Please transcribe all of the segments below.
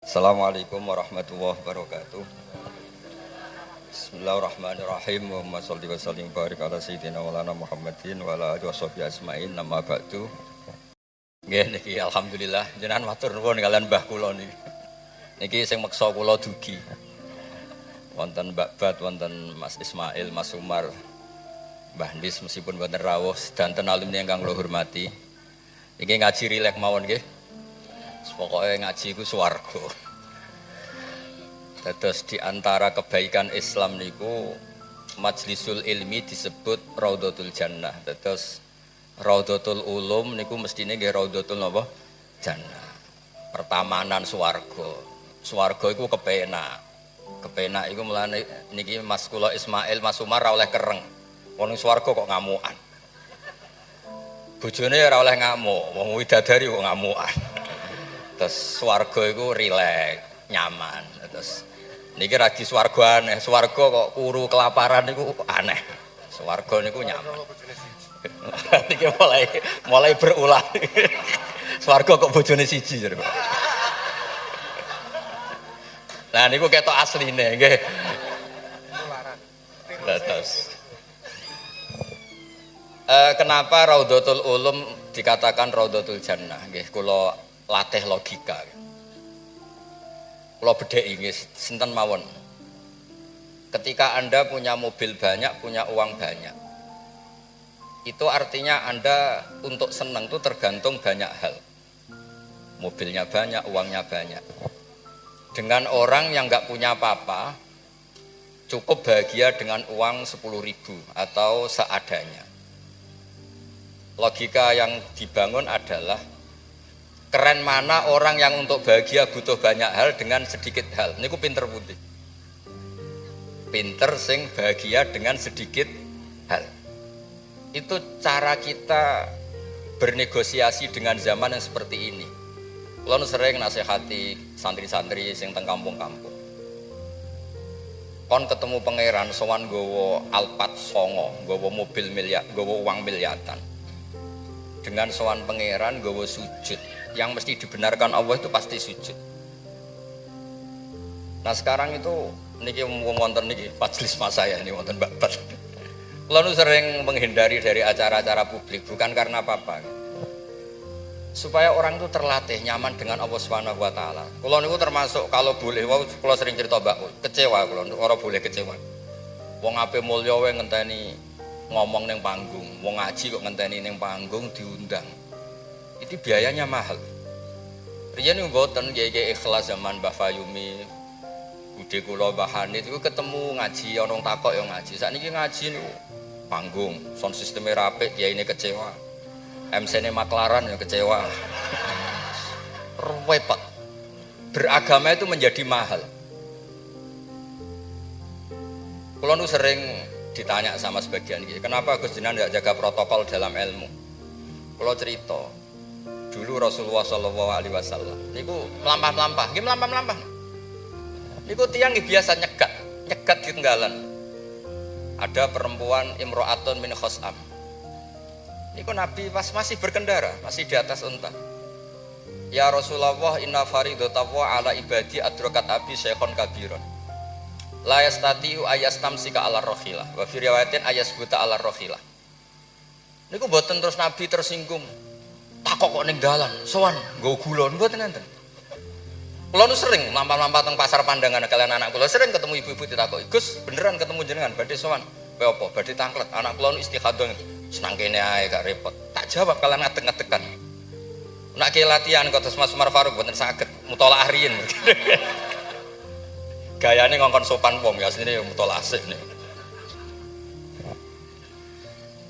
Assalamualaikum warahmatullahi wabarakatuh. Bismillahirrahmanirrahim. Allahumma sholli wa sallim barik ala sayyidina maulana Muhammadin wa ala alihi washabihi ajmain. Nama ba'du. Nggih niki alhamdulillah jenengan matur nuwun kalian mbah kula niki. Niki sing meksa kula dugi. Wonten Mbak Bat, wonten Mas Ismail, Mas Umar, Mbah Ndis meskipun boten rawuh sedanten alumni ingkang kula hormati. Niki ngaji rilek mawon nggih. Pokoknya ngaji ku swarga. Terus di antara kebaikan Islam niku majlisul ilmi disebut Raudhatul Jannah. Terus Raudhatul Ulum niku mestine nggih Raudhatul napa? Jannah. Pertamanan swarga. Swarga iku kepenak. Kepenak iku mulane niki Mas kula Ismail, Mas Umar ora oleh kereng. Wong swarga kok ngamukan. Bojone ora oleh ngamuk, wong widadari kok ngamukan. Terus swarga iku rileks, nyaman. Terus niki radi swarga aneh, swarga kok kuru kelaparan niku aneh. Swarga niku nyaman. Niki mulai berulah. Swarga kok bojone siji jare. Nah niku ketok asline nggih. Terus kenapa Raudhatul Ulum dikatakan Raudhatul Jannah? Nggih kula latih logika. Kula bedheki nggih sinten mawon. Ketika Anda punya mobil banyak, punya uang banyak. Itu artinya Anda untuk senang itu tergantung banyak hal. Mobilnya banyak, uangnya banyak. Dengan orang yang nggak punya apa-apa, cukup bahagia dengan uang 10.000 atau seadanya. Logika yang dibangun adalah keren mana orang yang untuk bahagia butuh banyak hal dengan sedikit hal. Niku pinter putih. Pinter sing bahagia dengan sedikit hal. Itu cara kita bernegosiasi dengan zaman yang seperti ini. Kulo sering nasihati santri-santri sing teng kampung-kampung. Kon ketemu pangeran sowan nggawa Alphard 9, nggawa mobil miliar, nggawa uang miliaran. Dengan sowan pangeran nggawa sujud. Yang mesti dibenarkan Allah itu pasti sujud. Nah sekarang itu niki wonten niki majelis mas saya ini wonten Mbak Bat. Lalu sering menghindari dari acara-acara publik bukan karena apa-apa. Supaya orang itu terlatih nyaman dengan Allah Subhanahu wa taala. Kula niku termasuk kalau boleh kula sering cerita Mbak, kecewa kula ora boleh kecewa. Wong ape mulya wae ngenteni ngomong ning panggung, wong ngaji kok ngenteni ning panggung diundang. Itu biayanya mahal. Riyen mboten nggih ikhlas zaman Mbah Fayumi, budhe kula Mbah Hanid iku ketemu ngaji ana wong takok ya ngaji. Sakniki ngaji niku panggung, sound sisteme rapik, kiyaine kecewa. MC-ne maklaran ya kecewa. Repot. Beragama itu menjadi mahal. Kula nu sering ditanya sama sebagian gitu, kenapa Gus Jenengan tidak jaga protokol dalam ilmu? Kalau cerita, dulu Rasulullah SAW, niku melampah-melampah, gimana melampah-melampah? Niku tiang biasa nyegat di tenggalan. Ada perempuan imro'atun min khos'am. Niku Nabi pas masih berkendara, masih di atas unta. Ya Rasulullah, inna faridotawwa ala ibadi adrokat abi syekhon kabiron. La yastati'u ayastamsika ala rohilah wa fi riwayatin ayasbuta ala rohilah. Niku mboten terus Nabi tersinggung. Takok kok ning dalan, sowan nggo gula mboten enten. Kula nu sering lampah-lampah teng pasar pandangan kalian anak kula sering ketemu ibu-ibu ditakoki, "Gus, beneran ketemu jenengan badhe sowan?" "Kowe apa? Badhe tangklet." Anak kula nu istihadah senang kene ae gak repot. Tak jawab kalian ngadeg-ngadegan. Nek ke latihan kok terus Mas Umar Faruk mboten saged mutolaah riyin. Gayane ngongkon sopan wong ya asline mutolaah asih niku.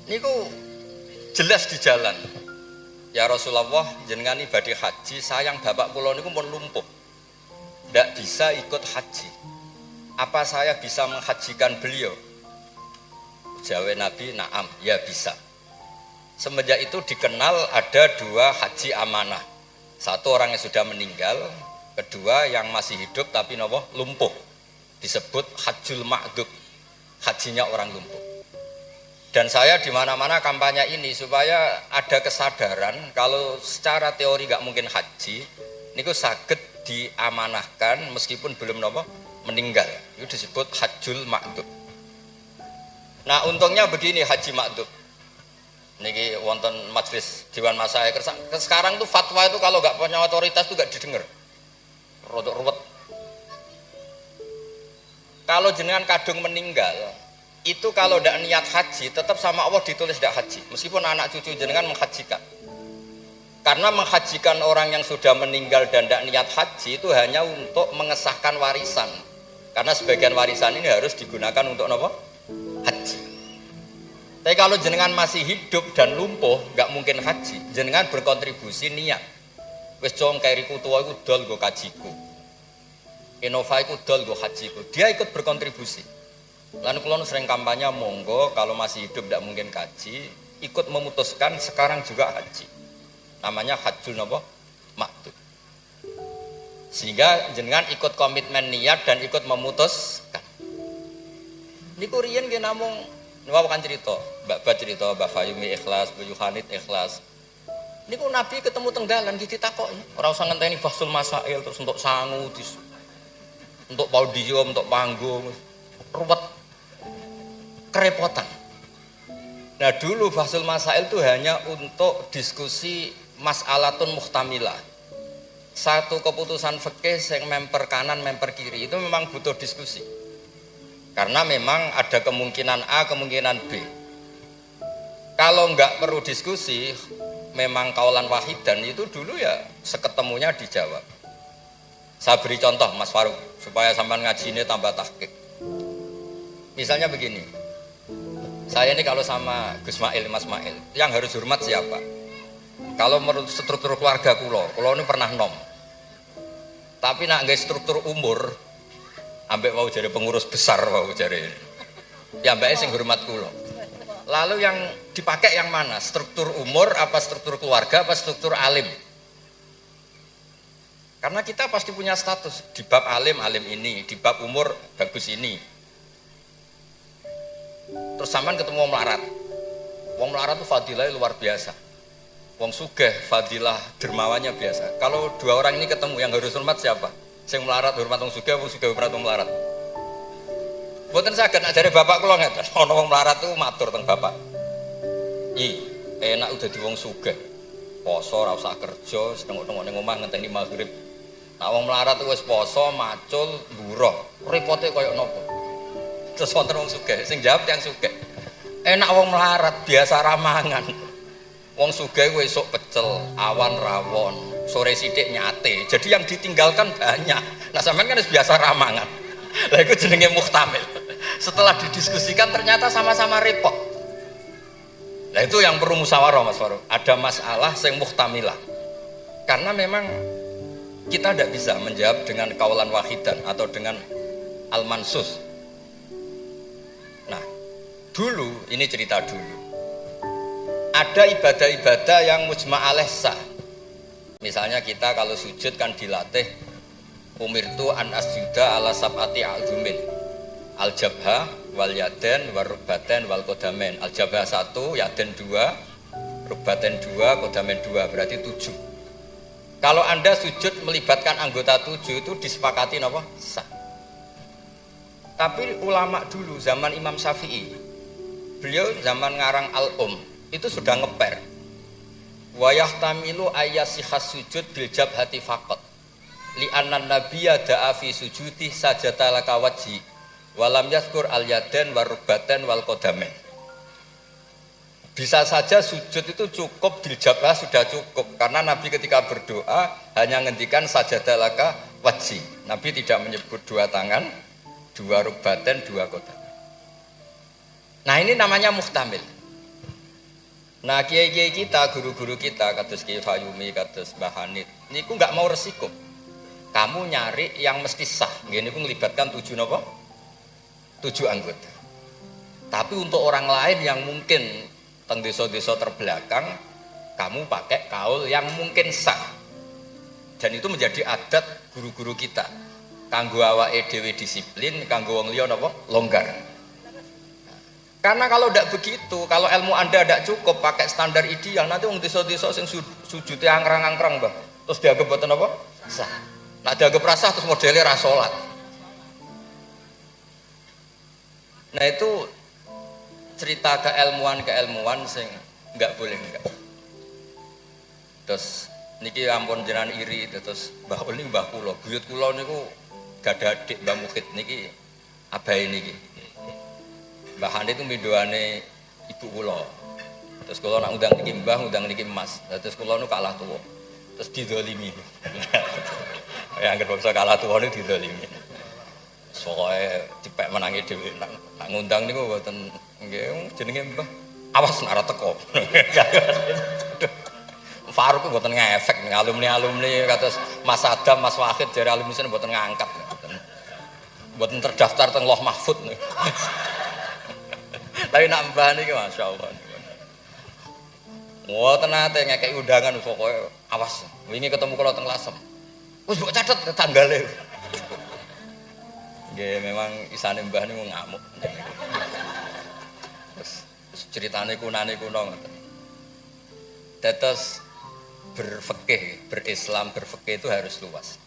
Niku jelas di jalan. Ya Rasulullah jenengan ibadi haji, sayang bapak kula niku pun lumpuh. Ndak bisa ikut haji. Apa saya bisa menghajikan beliau? Jawab Nabi, "Na'am, ya bisa." Semenjak itu dikenal ada dua haji amanah. Satu orang yang sudah meninggal, kedua yang masih hidup tapi nopo lumpuh. Disebut hajjul ma'dud, hajinya orang lumpuh. Dan saya di mana-mana kampanye ini supaya ada kesadaran kalau secara teori nggak mungkin haji, niku saged diamanahkan meskipun belum nopo meninggal. Itu disebut hajjul ma'dub. Nah, untungnya begini haji ma'dub. Niki wonten majelis Dewan Masyayikh. Sekarang tuh fatwa itu kalau nggak punya otoritas tuh nggak didengar. Rodok ruwet. Kalau jenengan kadung meninggal, itu kalau tidak niat haji, tetap sama Allah ditulis tidak haji. Meskipun anak cucu jenengan menghajikan. Karena menghajikan orang yang sudah meninggal dan tidak niat haji itu hanya untuk mengesahkan warisan. Karena sebagian warisan ini harus digunakan untuk apa? Haji. Tapi kalau jenengan masih hidup dan lumpuh, nggak mungkin haji. Jenengan berkontribusi niat. Wes jong kairiku tua iku dol go kajiku. Innova iku dol go hajiku. Dia ikut berkontribusi. Lalu kalau sering kampanye monggo kalau masih hidup tidak mungkin haji, ikut memutuskan sekarang juga haji. Namanya hajjul napa? Ma'dub. Sehingga jenengan ikut komitmen niat dan ikut memutuskan. Niku riyen nggih namung niku kan cerita, Mbak cerita, Mbak Fayumi ikhlas, Bu Yuhanit ikhlas. Niku Nabi ketemu teng dalan ditakoki, ora usah ngenteni bahsul masail terus untuk sangu, untuk podium, untuk panggung, ruwet, kerepotan. Nah dulu bahsul masail itu hanya untuk diskusi mas'alatun muhtamilah. Satu keputusan fikih yang memper kanan, memper kiri itu memang butuh diskusi. Karena memang ada kemungkinan A, kemungkinan B. Kalau enggak perlu diskusi, memang kaulan wahidan itu dulu ya seketemunya dijawab. Saya beri contoh Mas Faruk supaya sampean ngaji ini tambah tahqiq. Misalnya begini, saya ini kalau sama Gus Mail, Mas Mail, yang harus hormat siapa? Kalau menurut struktur keluarga kulo ini pernah nom. Tapi nak nggak struktur umur, ambek mau jadi pengurus besar mau jadi, ya mbak sing hormat kulo. Lalu yang dipakai yang mana? Struktur umur, apa struktur keluarga, apa struktur alim? Karena kita pasti punya status di bab alim ini, di bab umur bagus ini. Terus sampean ketemu wong melarat. Wong melarat itu fadilahnya luar biasa. Wong sugih fadilah dermawannya biasa. Kalau dua orang ini ketemu yang harus hormat siapa? Sing melarat hormat wong sugih hormat wong melarat. Mboten saged nak jare bapak kula ngeten. Ana wong melarat tuh matur teng bapak. Enak udah di wong sugih. Poso ora usah kerja, setengok-tengok ning omah ngenteni maghrib. Nah wong melarat wis poso, macul, buruh. Repote koyo napa? Terus wonten wong sugih, sing jawab yang sugih. Enak wong melarat biasa ramangan. Wong sugih esuk pecel, awan rawon, sore sithik nyate. Jadi yang ditinggalkan banyak. Nah sampean kan wis biasa ramangan. Lah iku jenenge muhtamil. Setelah didiskusikan ternyata sama-sama repot. Nah itu yang perlu musyawarah Mas Faruk. Ada masalah yang muhtamilah. Karena memang kita tidak bisa menjawab dengan kaulan wahidan atau dengan al-mansus. Nah, dulu ini cerita dulu. Ada ibadah-ibadah yang mujma' alaih sah. Misalnya kita kalau sujud kan dilatih umirtu an asjuda ala sab'ati a'zumin. Al-jabha wal yaden wal rukbaten wal kodamen. Al-jabha 1, yaden 2, rukbaten 2, kodamen 2, berarti 7. Kalau Anda sujud melibatkan anggota 7 itu disepakati apa? Sah. Tapi ulama dulu zaman Imam Syafi'i, beliau zaman ngarang Al-Um itu sudah ngeper. Wa yahtamilu ayyasihas sujud bil jabhati faqat. Li anna nabiyya da'a fi sujudi sajata laka wajhi walam yadhkur al-yaden wal rukbaten wal kodamen. Bisa saja sujud itu cukup diljabah sudah cukup karena Nabi ketika berdoa hanya ngendikan sajada laka wajhi. Nabi tidak menyebut dua tangan, dua rukbaten, dua kodamen. Nah ini namanya muhtamil. Nah kiai-kiai kita, guru-guru kita, kados Kiai Fayumi, kados Mbah Hanid, niku nggak mau resiko. Kamu nyari yang mesti sah. Gini pun melibatkan 7 apa? 7 anggota. Tapi untuk orang lain yang mungkin teng desa-desa terbelakang, kamu pakai kaul yang mungkin sah. Dan itu menjadi adat guru-guru kita. Kanggo awake dhewe disiplin, kanggo wong liya napa? Longgar. Karena kalau tidak begitu, kalau ilmu Anda tidak cukup pakai standar ideal, nanti wong desa-desa sing sujute angkrang-angkrang, Mbah. Terus dianggap boten apa? Sah. Nak dianggap rasah terus modelnya ra salat. Nah itu cerita keilmuan sing enggak boleh enggak. Terus niki ampun jenengan iri terus Mbah Ul niki mbah kula, buyut kula niku gadah adik Mbah Mukhid niki abahe niki. Mbah Hane itu mindoane ibu kula. Terus kula nak undang niki Mbah, undang niki Mas. Terus kula nu kalah tuwa. Terus didolimi. Ya anggere bangsa kalah tuwa niku didolimi. Soale dipek menangi dhewe nak ngundang niku mboten nggih jenenge Mbah. Awas nak ora teko. Faruk itu buatan ngefek nih alumni kata Mas Adam, Mas Wahid dari alumni sini buatan ngangkat, buatan terdaftar teng Loh Mahfud nih. Tapi nak mbah nih masya Allah. Wah tenate ngekei undangan pokoknya awas. Wingi ketemu kalau teng Lasem. Wes mbok catet tanggale. Nggih memang isane mbah niku ngamuk. Terus ceritane kunane kuno ngoten. Tetes berfikih, berislam, berfikih itu harus luas.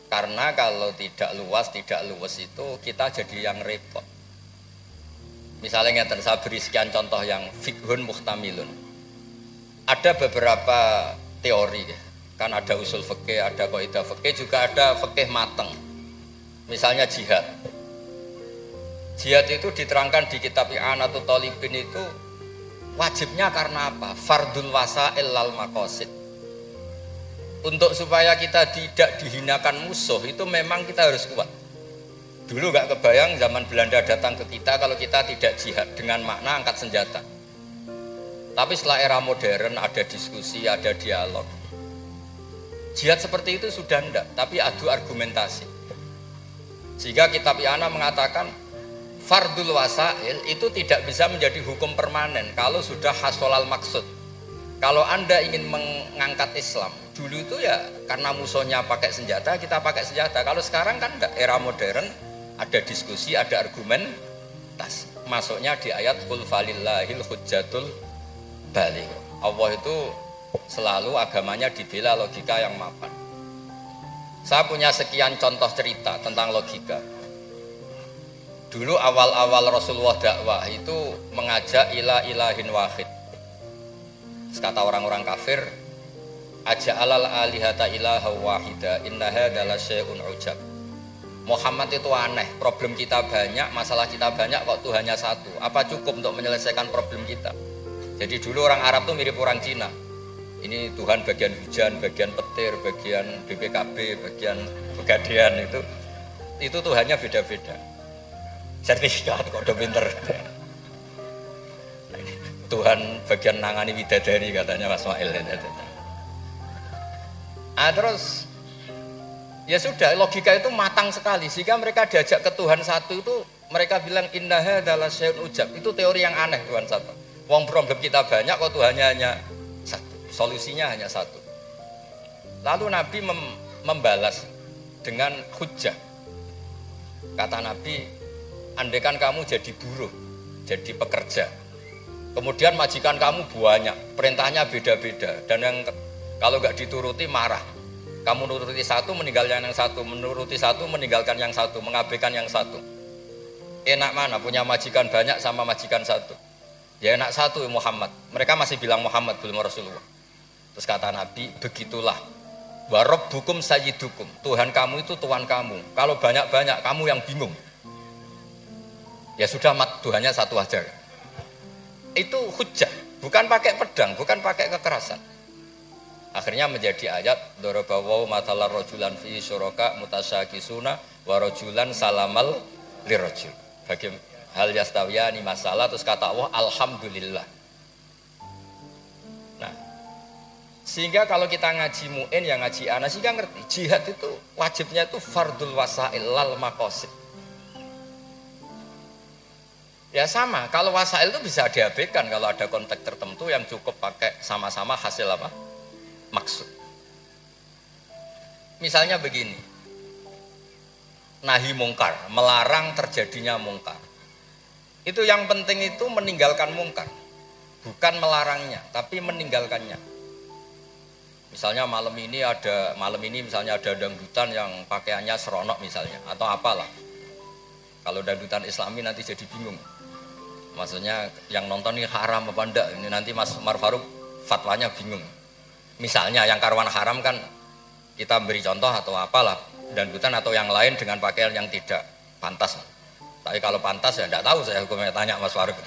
Karena kalau tidak luas itu kita jadi yang repot. Misalnya ngeten saya beri sekian contoh yang fikhun muhtamilun. Ada beberapa teori kan ada usul fikih, ada kaidah fikih, juga ada fikih mateng. Misalnya jihad. Jihad itu diterangkan di kitab I'anatul Talibin itu wajibnya karena apa? Fardul wasail lal maqasid. Untuk supaya kita tidak dihinakan musuh itu memang kita harus kuat. Dulu gak kebayang zaman Belanda datang ke kita kalau kita tidak jihad dengan makna angkat senjata. Tapi setelah era modern ada diskusi, ada dialog. Jihad seperti itu sudah enggak, tapi adu argumentasi. Sehingga kitab I'anah mengatakan fardul wasail itu tidak bisa menjadi hukum permanen kalau sudah hasolal maksud. Kalau Anda ingin mengangkat Islam, dulu itu ya karena musuhnya pakai senjata, kita pakai senjata. Kalau sekarang kan enggak, era modern ada diskusi, ada argumentasi. Masuknya di ayat qul falillahil hujjatul baligh. Allah itu selalu agamanya dibela logika yang mapan. Saya punya sekian contoh cerita tentang logika. Dulu awal-awal Rasulullah dakwah itu mengajak ila ilahin wahid. Kata orang-orang kafir, aja'alal alihata ilaha wahida inna hadzal syai'un ujab. Muhammad itu aneh, problem kita banyak, masalah kita banyak kok Tuhannya satu. Apa cukup untuk menyelesaikan problem kita? Jadi dulu orang Arab tuh mirip orang Cina. Ini Tuhan bagian hujan, bagian petir, bagian BPKB, bagian pegadaian itu Tuhannya beda-beda. Sertifikat kok udah pinter. Tuhan bagian nangani widadari katanya Mas Mail. Terus ya sudah, logika itu matang sekali sehingga mereka diajak ke Tuhan satu itu mereka bilang inna hadzal syai'un ujab. Itu teori yang aneh Tuhan satu. Wong problem kita banyak kok Tuhannya hanya satu, solusinya hanya satu. Lalu Nabi membalas dengan hujjah. Kata Nabi, andaikan kamu jadi buruh, jadi pekerja, kemudian majikan kamu banyak, perintahnya beda-beda, dan yang kalau nggak dituruti marah. Kamu nuruti satu, meninggalkan yang satu, menuruti satu, meninggalkan yang satu, mengabaikan yang satu. Enak mana punya majikan banyak sama majikan satu? Ya enak satu Muhammad. Mereka masih bilang Muhammad belum Rasulullah. Terus kata Nabi, begitulah. Wa rabbukum sayyidukum. Tuhan kamu itu Tuhan kamu. Kalau banyak-banyak kamu yang bingung. Ya sudah, Tuhannya satu aja. Itu hujjah, bukan pakai pedang, bukan pakai kekerasan. Akhirnya menjadi ayat darabawu matalar rajulan fi syuraka mutasyakisuna wa rajulan salamal lirajul. Bagi hal yastawiyani masalah, terus kata Allah alhamdulillah. Nah, sehingga kalau kita ngaji mu'in yang ngaji ana sehingga ngerti jihad itu wajibnya itu fardul wasail lal maqasid. Ya sama, kalau wasail itu bisa diabaikan kalau ada konteks tertentu yang cukup pakai sama-sama hasil apa? Maksud. Misalnya begini, nahi mungkar, melarang terjadinya mungkar. Itu yang penting itu meninggalkan mungkar, bukan melarangnya, tapi meninggalkannya. Misalnya malam ini misalnya ada dangdutan yang pakaiannya seronok misalnya atau apalah. Kalau dangdutan Islami nanti jadi bingung. Maksudnya yang nonton ini haram apa enggak? Ini nanti Mas Umar Faruk fatwanya bingung. Misalnya yang karuan haram kan kita beri contoh atau apalah dangdutan atau yang lain dengan pakaian yang tidak pantas. Tapi kalau pantas ya enggak tahu, saya hukumnya tanya Mas Faruk.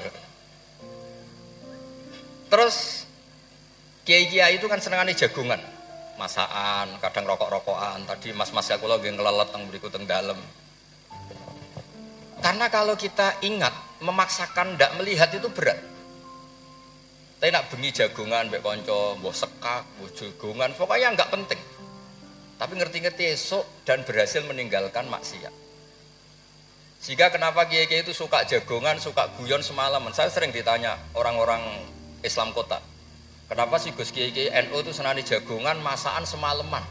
Terus kiai-kiai itu kan senengannya jagongan, masakan, kadang rokok-rokokan. Tadi mas-mas ya kula nggih ngelelet teng mriku teng dalem. Karena kalau kita ingat, memaksakan ndak melihat itu berat. Tapi nak bengi jagongan mbek kanca, mbok sekak, mbok jagongan, pokoknya enggak penting. Tapi ngerti-ngerti esok dan berhasil meninggalkan maksiat. Sehingga kenapa kiai-kiai itu suka jagongan, suka guyon semalaman. Saya sering ditanya orang-orang Islam kota, kenapa sih Gus Kiai NU itu senani jagongan, masakan semalaman?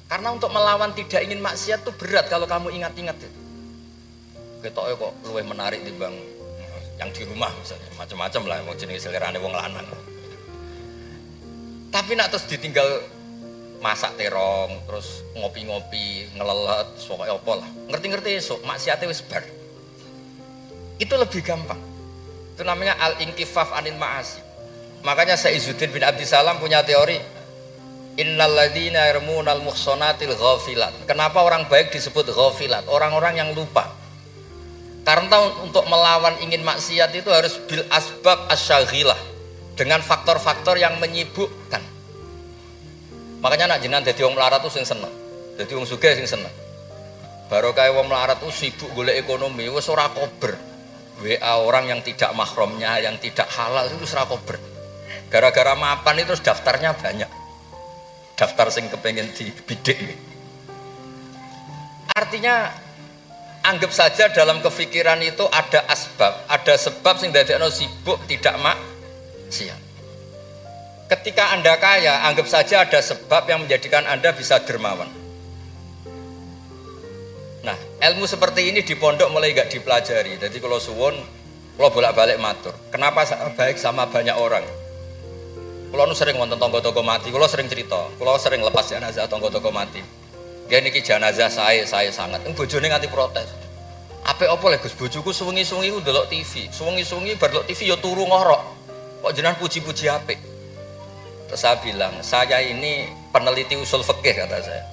Karena untuk melawan tidak ingin maksiat itu berat kalau kamu ingat-ingat itu. Ketoknya kok luwih menarik timbang yang di rumah misalnya, macam-macam lah mau jenis selerane wong lanang. Tapi nak terus ditinggal masak terong, terus ngopi-ngopi, ngelelet, pokoknya apa lah. Ngerti-ngerti esok maksiatnya wis bar. Itu lebih gampang. Itu namanya al-inkifaf anil ma'asi. Makanya Saizuddin bin Abdissalam punya teori innal ladzina yarmunal muhsanatil ghafilat. Kenapa orang baik disebut ghafilat? Orang-orang yang lupa. Karena untuk melawan ingin maksiat itu harus bil asbab asyaghilah, dengan faktor-faktor yang menyibukkan. Makanya nak jenengan dadi wong melarat tuh sing seneng. Dadi wong sugih sing seneng. Barokah wong melarat tuh sibuk golek ekonomi, wis ora kober. WA orang yang tidak mahramnya, yang tidak halal itu ora kober. Gara-gara mapan itu daftarnya banyak. Daftar sing kepengen dibidik. Artinya anggap saja dalam kefikiran itu ada asbab, ada sebab sing dadekno sibuk tidak maksiat. Ketika Anda kaya, anggap saja ada sebab yang menjadikan Anda bisa dermawan. Nah, ilmu seperti ini di pondok mulai gak dipelajari. Jadi kalau suwun, kalau bolak-balik matur, kenapa baik sama banyak orang? Kalau nu sering wonten tangga-tangga mati, kalau sering cerita, kalau sering lepas jenazah tangga-tangga mati. Gak niki jenazah saya sangat. Bojone nganti protes. Apik apa lho Gus, bojoku suwengi-suwengi ku ndelok TV. Suwengi-suwengi bar ndelok TV ya turu ngorok. Kok jenengan puji-puji apik. Terus saya bilang, saya ini peneliti usul fikih kata saya.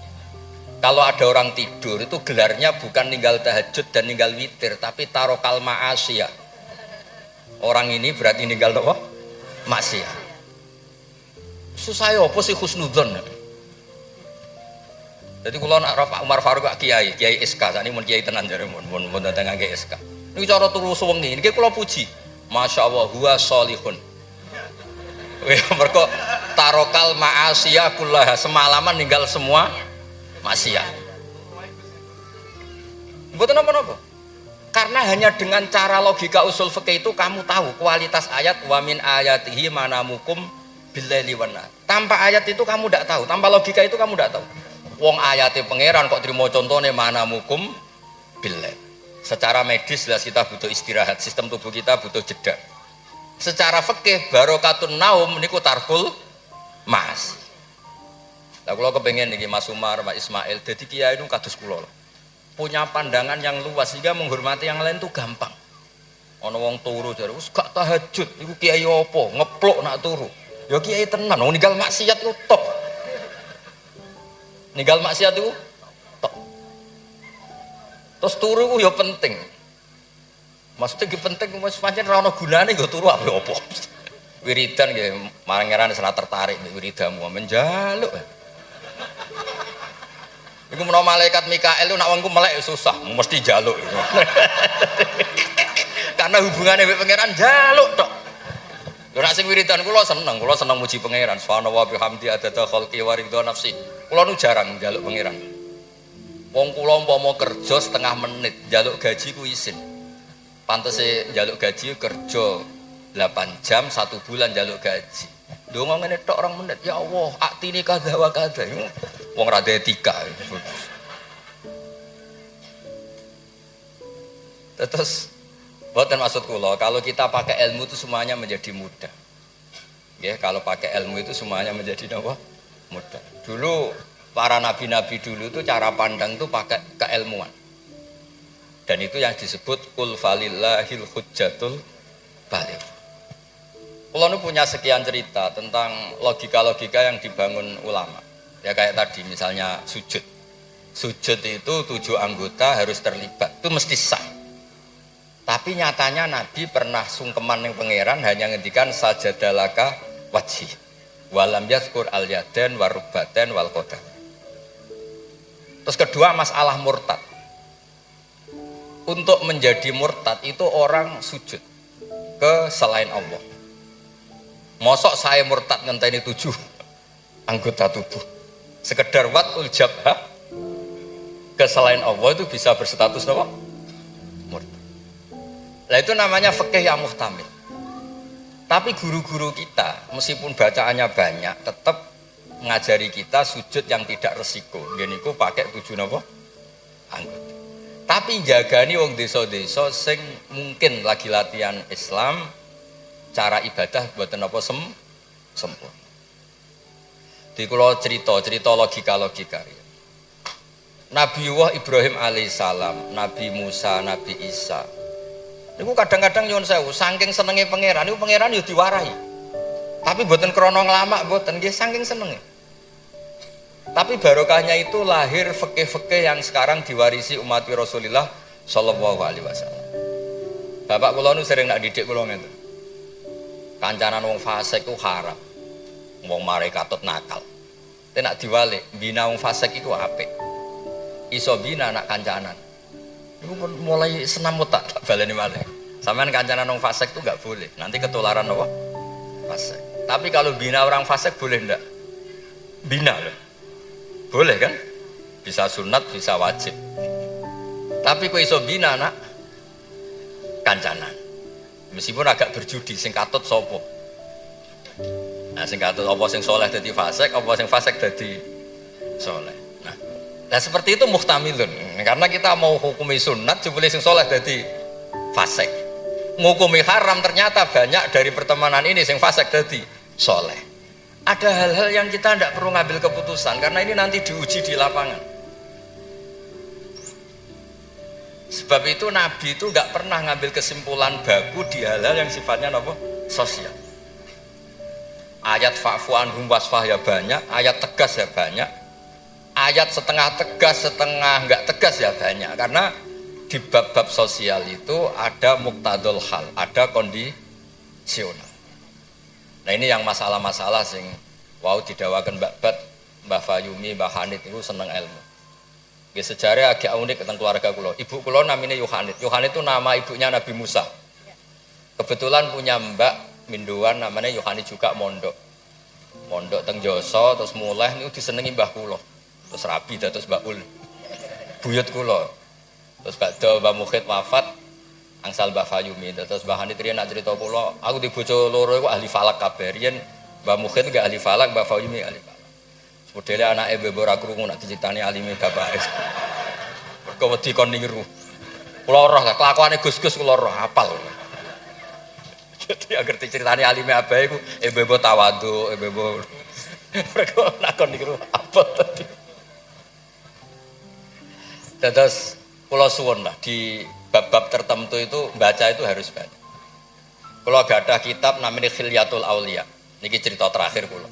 Kalau ada orang tidur itu gelarnya bukan ninggal tahajud dan ninggal witir, tapi tarokal ma'asiyah. Orang ini berarti ninggal apa? Maksiat. Susah ya apa sih husnudzon? Jadi kalau nak Pak Umar Faruk kiai SK, ini mun kiai tenan jare mun datang ngangge SK. Ini cara turu suwengi, niki kula puji. Masya Allah huwa sholihun. Mergo tarokal ma'asiyah kullaha, semalaman ninggal semua maksiat. Mboten napa-napa. Karena hanya dengan cara logika usul fikih itu kamu tahu kualitas ayat wa min ayatihi manamukum billaili wan nahar. Tanpa ayat itu kamu tidak tahu, tanpa logika itu kamu tidak tahu. Wong ayate pangeran kok trimo contone manamukum billail. Secara medis jelas kita butuh istirahat, sistem tubuh kita butuh jeda. Secara fikih barokatun naum niku tarkul mas. Lah kula kepengin niki Mas Umar, Mas Ismail dadi kiai itu kados kula. Punya pandangan yang luas sehingga menghormati yang lain itu gampang. Ana wong turu jare wis gak tahajud, iku kiai apa? Ngeplok nak turu. Ya kiai tenan, wong ninggal maksiat itu top. Ninggal maksiat itu top. Terus turu ku ya penting. Maksudnya ki penting wis pancen ora ana gunane nggo turu apa. Wiridan nggih marangeran ora tertarik nek wiridamu menjaluk. Iku menawa malaikat Mikael nak wongku melek susah, mesti jaluk. Karena hubungannya dengan pangeran jaluk tok. Lha nek sing wiridan kula seneng muji pangeran. Subhanallah bihamdi adada khalqi wa ridha nafsi. Kula nu jarang njaluk pangeran. Wong kula umpama kerja setengah menit, njaluk gaji ku isin. Pantese njaluk gaji kerja 8 jam 1 bulan njaluk gaji. Ndonga ngene tok 2 menit. Ya Allah, aktine kadha wa kadha. Wong ra etika. Terus boten maksud kula kalau kita pakai ilmu itu semuanya menjadi mudah. Ya, kalau pakai ilmu itu semuanya menjadi apa? Mudah. Dulu para nabi-nabi dulu itu cara pandang itu pakai keilmuan. Dan itu yang disebut qul falillahil hujjatul baligh. Kalau nu punya sekian cerita tentang logika-logika yang dibangun ulama. Ya kayak tadi misalnya sujud. Sujud itu 7 anggota harus terlibat. Itu mesti sah. Tapi nyatanya Nabi pernah sungkeman yang pangeran hanya ngendikan sajadalaka wajhi. Walam yazkur al yaden warubaten wal qadam. Terus kedua masalah murtad. Untuk menjadi murtad itu orang sujud ke selain Allah. Mosok saya murtad ngenteni 7 anggota tubuh. Sekedar watul jabhah ke selain Allah itu bisa berstatus apa? Murtad. Nah itu namanya fikih yang muhtamil. Tapi guru-guru kita meskipun bacaannya banyak tetap mengajari kita sujud yang tidak resiko. Geniku pakai 7 apa? Anggota. Tapi jagani wong desa-desa sing mungkin lagi latihan Islam, cara ibadah buatan apa sempurna. Di kula cerita logika. Nabi Ibrahim alaihissalam, Nabi Musa, Nabi Isa. Niku kadang-kadang nyuwun sewu, saking senenge pangeran, niku pangeran yo diwarahi. Tapi mboten krana nglamak mboten, nggih saking senenge. Tapi barokahnya itu lahir fikih-fikih yang sekarang diwarisi umat Rasulullah sallallahu alaihi wasallam. Bapak kula nu sering nak didik kula ngenten. Kancanan wong fasik ku haram. Wong mare katut nakal. Tapi nak diwalik, bina wong fasik iku apik. Iso bina nak kancanan. Itu mulai senam tak baleni malih. Sampean kancanan wong fasik itu enggak boleh. Nanti ketularan apa? Fasik. Tapi kalau bina orang fasik boleh enggak? Bina loh. Boleh kan? Bisa sunat, bisa wajib. Tapi kok iso bina nak kancanan. Meskipun agak berjudi sing katut sapa? Nah, sing katut apa sing saleh dadi fasik, apa sing fasik dadi saleh. Nah seperti itu muhtamilun, karena kita mau hukumi sunat jebule sing soleh dadi fasik, ngukumi haram ternyata banyak dari pertemanan ini sing fasik dadi soleh. Ada hal-hal yang kita tidak perlu ngambil keputusan karena ini nanti diuji di lapangan. Sebab itu Nabi itu nggak pernah ngambil kesimpulan baku di hal-hal yang sifatnya apa? Sosial. Ayat fa'fu anhum wasfah ya banyak, ayat tegas ya banyak. Ayat setengah tegas, setengah enggak tegas ya banyak. Karena di bab-bab sosial itu ada muktadul hal, ada kondisional. Nah ini yang masalah-masalah sing wau didawakan Mbak Fayumi, Mbak Hanit itu seneng ilmu. Nggih sejarah agak unik tentang keluarga kula. Ibu kula namanya Yohanit. Yohanit itu nama ibunya Nabi Musa. Kebetulan punya mbak minduan namanya Yohanit juga mondok. Mondok teng Joso terus mulai niku disenengi mbah kula. Terus rabi terus Mbak Ul buyut kula. Terus badhe Mbak Mukhid wafat angsal Mbak Fayumi. Terus Mbak Hanit riyen nak cerita kula, aku di bojo loro iku ahli falak kabeh. Riyen Mbak Mukhid enggak ahli falak, Mbak Fayumi ahli falak. Modele anake mbek ora krungu nak diceritani alime bapake. Mergo wedi kon niru. Kula roh kelakuane Gus-gus kula roh hafal. Jadi agar diceritani alime abae iku mbebo tawadhu, mbebo mereka nak kon niru apa tadi. Terus kula suwun lah di bab-bab tertentu itu baca itu harus baca. Kalau gak ada kitab namanya Khilyatul Auliya. Niki cerita terakhir kula.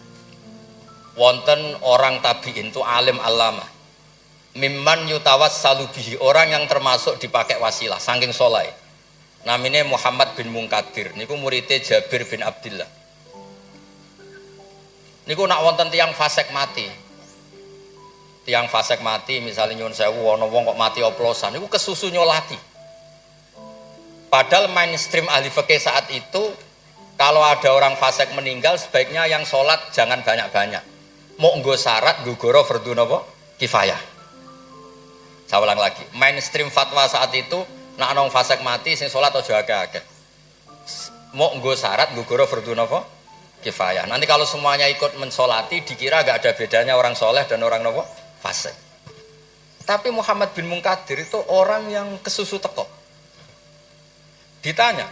Wonten orang tabi'in itu alim alama. Mimman yutawassalu bihi, orang yang termasuk dipakai wasilah saking soleh. Namanya Muhammad bin Munkadir. Niku muridnya Jabir bin Abdillah. Niku nak wonten tiang fasik mati. Tiang fasik mati misalnya nyuwun sewu ana wong kok mati oplosan niku kesusu nyolati. Padahal mainstream ahli fikih saat itu kalau ada orang fasik meninggal sebaiknya yang sholat jangan banyak-banyak. Mau nggo syarat gugoro fardhu napa? Kifayah. Saya ulang lagi, mainstream fatwa saat itu nak ana wong fasik mati sing sholat aja akeh-akeh. Mau nggo syarat gugoro fardhu napa? Kifayah. Nanti kalau semuanya ikut mensolati dikira gak ada bedanya orang soleh dan orang napa? Fasik. Tapi Muhammad bin Munkadir itu orang yang kesusu teko. Ditanya,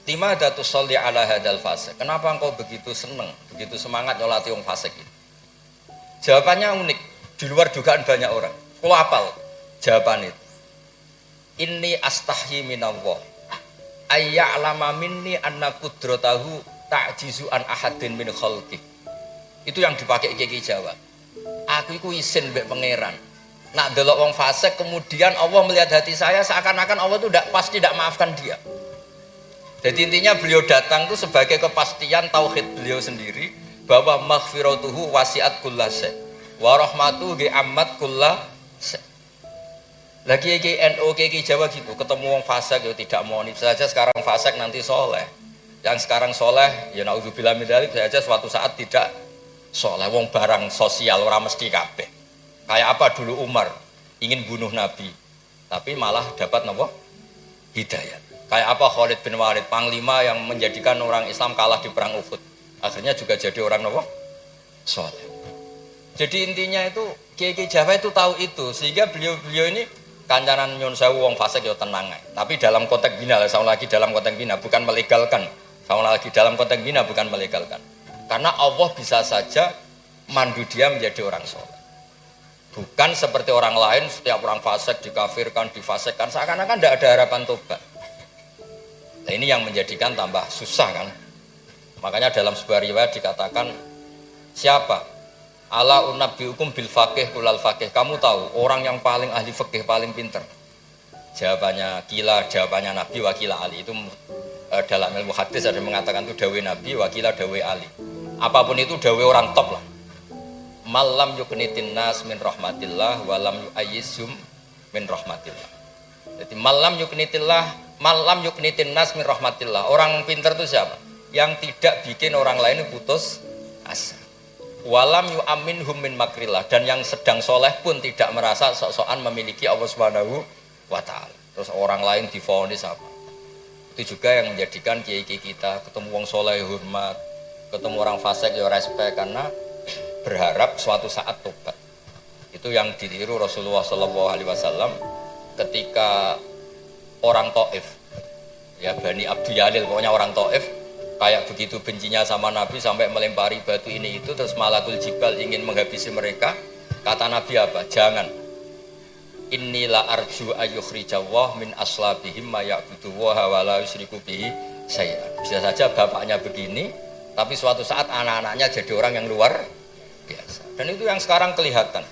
Limadza tusolli ala hadzal fasik? Kenapa engkau begitu seneng, begitu semangat nyolati wong fasik itu? Jawabannya unik, di luar dugaan banyak orang. Kau hafal jawaban itu. Inni astahyi minallah ayya'lama minni anna qudratahu ta'jizu an ahadin min khalqi. Itu yang dipakai Kiai Jawa. Aku iku isin mbek pangeran. Nak delok wong fasik kemudian Allah melihat hati saya seakan-akan Allah itu pasti tidak maafkan dia. Jadi intinya beliau datang itu sebagai kepastian tauhid beliau sendiri bahwa maghfiratuhu wasi'at kullase wa rahmatuhu ammat kullase. Lagi NU Kiai Jawa gitu, ketemu wong fasik ya tidak mau bisa saja sekarang fasik nanti soleh. Yang sekarang soleh ya naudzubillah min dzalik bisa saja suatu saat tidak soleh. Wong barang sosial orang mesti kabeh. Kayak apa dulu Umar ingin bunuh Nabi tapi malah dapat nopo hidayah. Kayak apa Khalid bin Walid, panglima yang menjadikan orang Islam kalah di perang Uhud. Akhirnya juga jadi orang nopo soleh. Jadi intinya itu Kiai Jawa itu tahu itu, sehingga beliau ini kancanan nyun sewu wong fasik ya tenang. Tapi dalam konteks bina, sama lagi dalam konteks bina bukan melegalkan. Sama lagi dalam konteks bina bukan melegalkan. Karena Allah bisa saja mandu dia menjadi orang soleh. Bukan seperti orang lain setiap orang fasik dikafirkan, difasikkan, seakan-akan tidak ada harapan tobat. Nah, ini yang menjadikan tambah susah kan. Makanya dalam sebuah riwayat dikatakan siapa? Ala unabbiukum bil faqih kulal faqih. Kamu tahu orang yang paling ahli fikih, paling pinter? Jawabannya kila, jawabannya Nabi wakila Ali. Itu dalam ilmu hadis ada yang mengatakan itu dawe Nabi wakila dawe Ali. Apapun itu dawe orang top lah. Malam yuknitin nas min rahmatillah walam yu'ayyizhum min rahmatillah. Jadi malam yuknitin nas min rahmatillah. Orang pintar itu siapa? Yang tidak bikin orang lain putus asa. Walam yu'aminhum min makrillah. Dan yang sedang soleh pun tidak merasa sok-sokan memiliki Allah Subhanahu wa ta'ala. Terus orang lain divonis apa? Itu juga yang menjadikan kiai-kiai kita ketemu wong soleh hormat, ketemu orang fasik ya respect, karena berharap suatu saat tobat. Itu yang ditiru Rasulullah SAW ketika orang Taif, ya Bani Abdi Yalil, pokoknya orang Taif kayak begitu bencinya sama Nabi sampai melempari batu ini itu, terus Malakul Jibal ingin menghabisi mereka. Kata Nabi apa? Jangan. Inilah arju ayyukhrijawah min aslabihim ma ya'budu wa la yusyriku bihi syai'an. Bisa saja bapaknya begini, tapi suatu saat anak-anaknya jadi orang yang luar biasa. Dan itu yang sekarang kelihatan.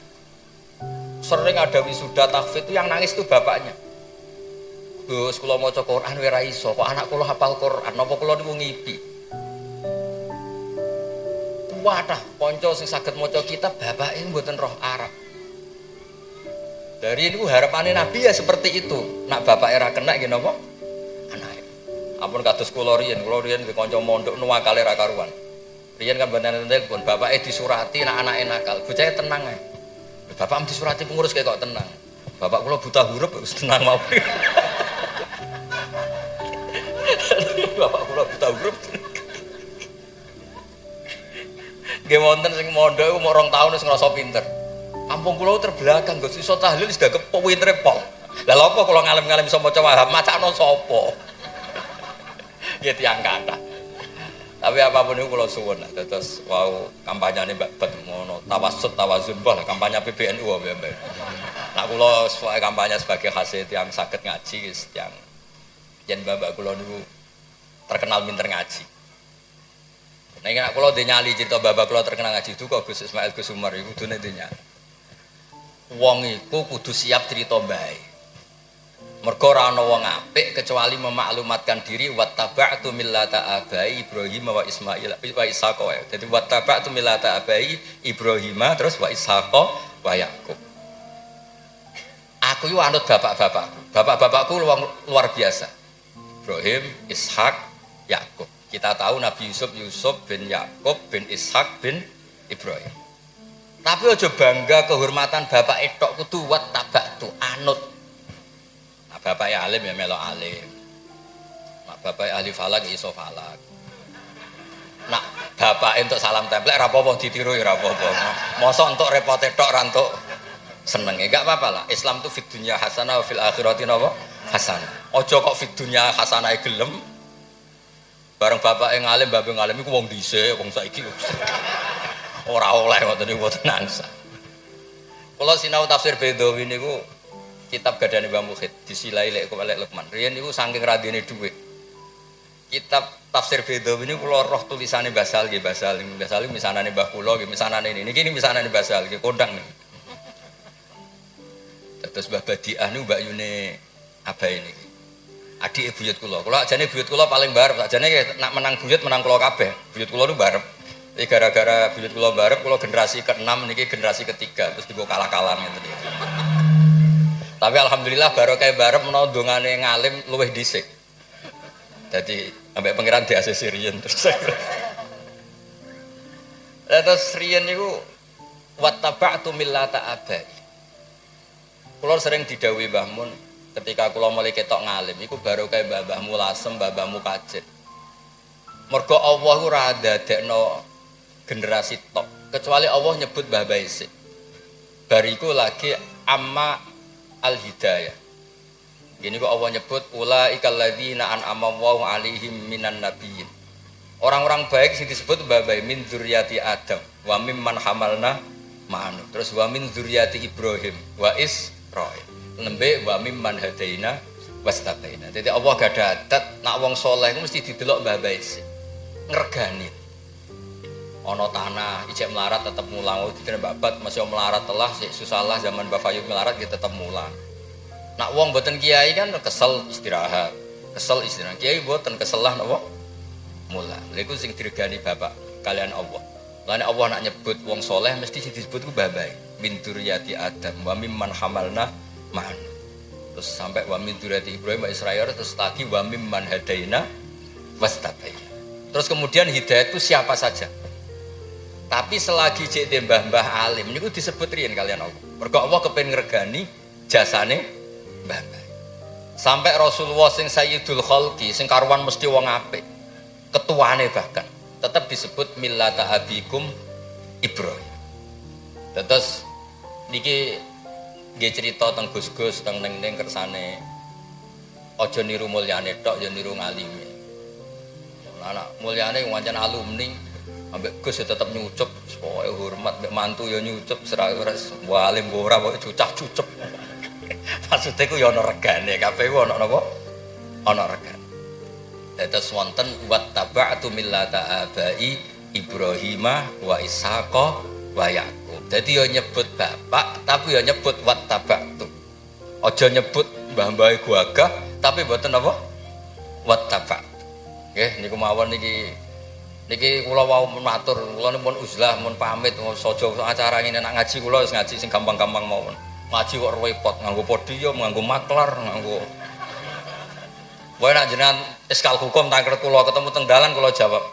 Sering ada wisuda tahfidz itu yang nangis itu bapaknya. Gus, kula maca Quran ora iso, kok anak kula hafal Quran, napa kula niku ngipi. Wadah, kanca sing saged maca kitab bapake mboten roh Arab. Dari itu harapannya Nabi ya seperti itu. Nak bapak era kena nggih napa? Anake. Ampun kados kula riyen nggih kanca mondok nuwakale ra karuan. Riyen kan banten telepon, bapake disurati nak anake nakal. Bocahe tenang ae. Bapak disurati pengurus kayak kok tenang. Bapak kula buta huruf wis tenang mau. Bapak kula buta huruf. Nggih wonten sing mondok iku mok 2 tahun wis ngrasa pinter. Kampung kula terbelakang, Gus iso tahlil wis gagep pintere pol. Lah lha apa kula ngalem-ngalem iso maca Wahab, macakno sapa? Ya tiyang kathah. Tapi apapun itu kula suwun terus wau kampanyane Mbak Bet ngono, tawasud tawazun bah kampanye PBNU wae. Nah kula kampanye sebagai hasil yang saged ngaji wis tiyang yen mbak kula niku terkenal pinter ngaji. Nah nek kula nyali cerita bapak kula terkenal ngaji itu kok Gus Ismail Gus Umar iku kudune nyali. Wong iku kudu siap cerita bae. Mergo ora ana wong apik kecuali memaklumatkan diri wattaba'tu millata abai Ibrahim wa Ismail wa Ishaq. Jadi wattaba'tu millata abai Ibrahim terus wa Ishaq wa Yakub. Aku yo anut bapak-bapakku. Bapak-bapakku luar biasa. Ibrahim, Ishak, Yakub. Kita tahu Nabi Yusuf bin Yakub bin Ishak bin Ibrahim. Tapi aja bangga kehormatan bapak etok kudu wattaba'tu anut. Nah, bapak alim ya melok alim. Nah, bapak ahli falak iso falak. Nah, bapak untuk salam template ra apa-apa ditiru ya ra apa-apa. Mosok entuk repote tok ra entuk senenge gak apa-apa lah. Islam tuh fid dunya hasanah wa fil akhirati hasanah. Ojo kok fid dunya hasanah gelem, Bareng bapak yang ngalim, bapak ngalim iku wong dhisik, wong saiki. Ora oleh ngoten niku mboten angsa. Kula sinau tafsir Bedawi niku kitab gadane Mbah Mukhid disilai lek Lukman. Riyen niku saking radine dhuwit. Kitab tafsir Bedawi niku kula roh tulisane Basal nggih Basal. Basal misanane Mbah kula nggih misanane niki misanane Basal nggih kondang niki. Terus Mbah Badiah niku Mbak Yune abahe niki. Adik buyut kula. Kula ajane buyut kula paling barep. Ajane nak menang buyut menang kula kabeh. Buyut kula niku barep. Iki gara-gara buyut kula barep kula generasi ke-6 niki generasi ke-3 terus digo kalah-kalah ngeten iki. Tapi alhamdulillah barokah barep menawa dongane ngalim luwih dhisik. Dadi ambek pangeran diasisi riyen terus. Terus riyen niku wattaba'tu millata abai. Kula sering didhawuhi Mbah Mun ketika kula mulai ketok ngalim iku barokah mbah-mbahmu lasem, mbah-mbahmu kajet. Mergo Allah ora ndadekno generasi tok, kecuali Allah nyebut Mbah Baisik. Bariku lagi amma al-hidayah. Gini kok Allah nyebut ulaikal ladzina an'ama Allahu 'alaihim minan nabiyyin. Orang-orang baik sing disebut Mbah Baik min dzurriyyati Adam wa mimman hamalna ma'anu. Terus wa min dzurriyyati Ibrahim wa Israil. Lembe wa mimman hadaina wastabaina. Dadi Allah gak ada adat nak wong saleh mesti didelok Mbah Baik. Ngregani. Ana tanah ijek melarat tetep mulang, dikene babat masih melarat telah susahlah zaman Mbah Fayub melarat dia tetep mulang. Nak wong mboten kiai kan kesel istirahat. Kiai mboten kesel lah napa? Mulang. Lha iku sing diregani bapak kalian Allah. Lan Allah nak nyebut wong soleh mesti disebut ku babai. Min dzurriyyati Adam wa mimman hamalna ma'an. Terus sampai wa min dzurriyyati Ibrahim wa Israil terus lagi wa mimman hadaina wastabaina. Terus kemudian hidayah itu siapa saja. Tapi selagi cek mbah-mbah alim niku disebut riyen kalian Allah. Mergo Allah kepen ngregani jasane mbah-mbah. Sampai Rasulullah sing Sayyidul Khalqi sing karuan mesti wong apik. Ketuane bahkan tetap disebut millata abikum Ibrahim. Terus niki nggih cerita teng Gus-gus teng ning kersane aja niru mulyane tok ya niru ngalime. Anak mulyane wancen alumni ambek Gus ya tetep nyucup pokoke hormat mbek mantu ya nyucup serah walim ora pokoke cucap-cucup. Maksudnya ku ya ana regane kabeh ku ana napa? Ana regane. Terus wonten wattaba'tu millata abai Ibrahima wa Ishaqa wa Yaqub. Dadi ya nyebut bapak tapi ya nyebut wattaba'tu. Aja nyebut mbah-mbahe gagah tapi mboten apa? Wattaba'tu. Nggih niku mawon niki kula wau matur, kula pun uzlah mun pamit saja acara ngene nak ngaji kula wis ngaji sing gampang-gampang mawon. Ngaji kok repot nganggo podium, nganggo maklar, nganggo wae nak jenengan iskal hukum tangkret kula ketemu teng dalan kula jawab.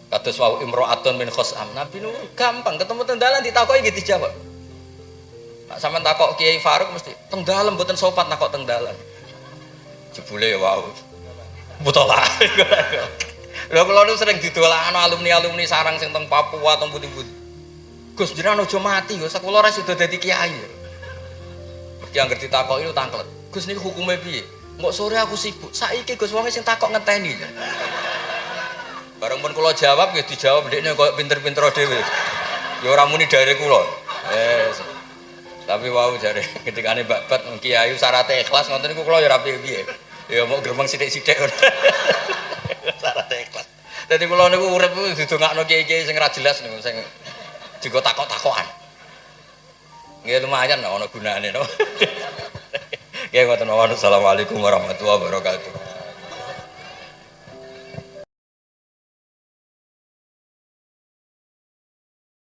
Kados wau imro'atun min khosam. Nabi nu gampang ketemu teng dalan ditakoki nggih dijawab. Nak sampean takok Kiai Faruk mesti teng dalan mboten sopan takok teng dalan. Jebule wau. Butolah. Lha kula nu sering didolakno alumni-alumni sarang sing teng Papua teng pundi-pundi. Gus jenengan aja mati yo sakula ora sida dadi kiai. Yang ngerti takok itu tangklet. Gus niku hukume piye? Engko sore aku sibuk. Saiki Gus wong sing takok ngenteni. Bareng pun kula jawab nggih dijawab ndekne koyo pinter-pinter dhewe. Ya ora muni dari kula. Tapi wau jare ketikane Mbak Bat kiai syaratnya ikhlas ngoten niku kula ya ora piye-piye. Ya mau gremeng sithik-sithik. Syaratnya ikhlas. Dadi kula niku urip didongakno kiai-kiai sing ora jelas niku sing digo takok-takokan. Nggih lumayan ana gunane no. Nggih ngoten mawon. Assalamualaikum warahmatullahi wabarakatuh.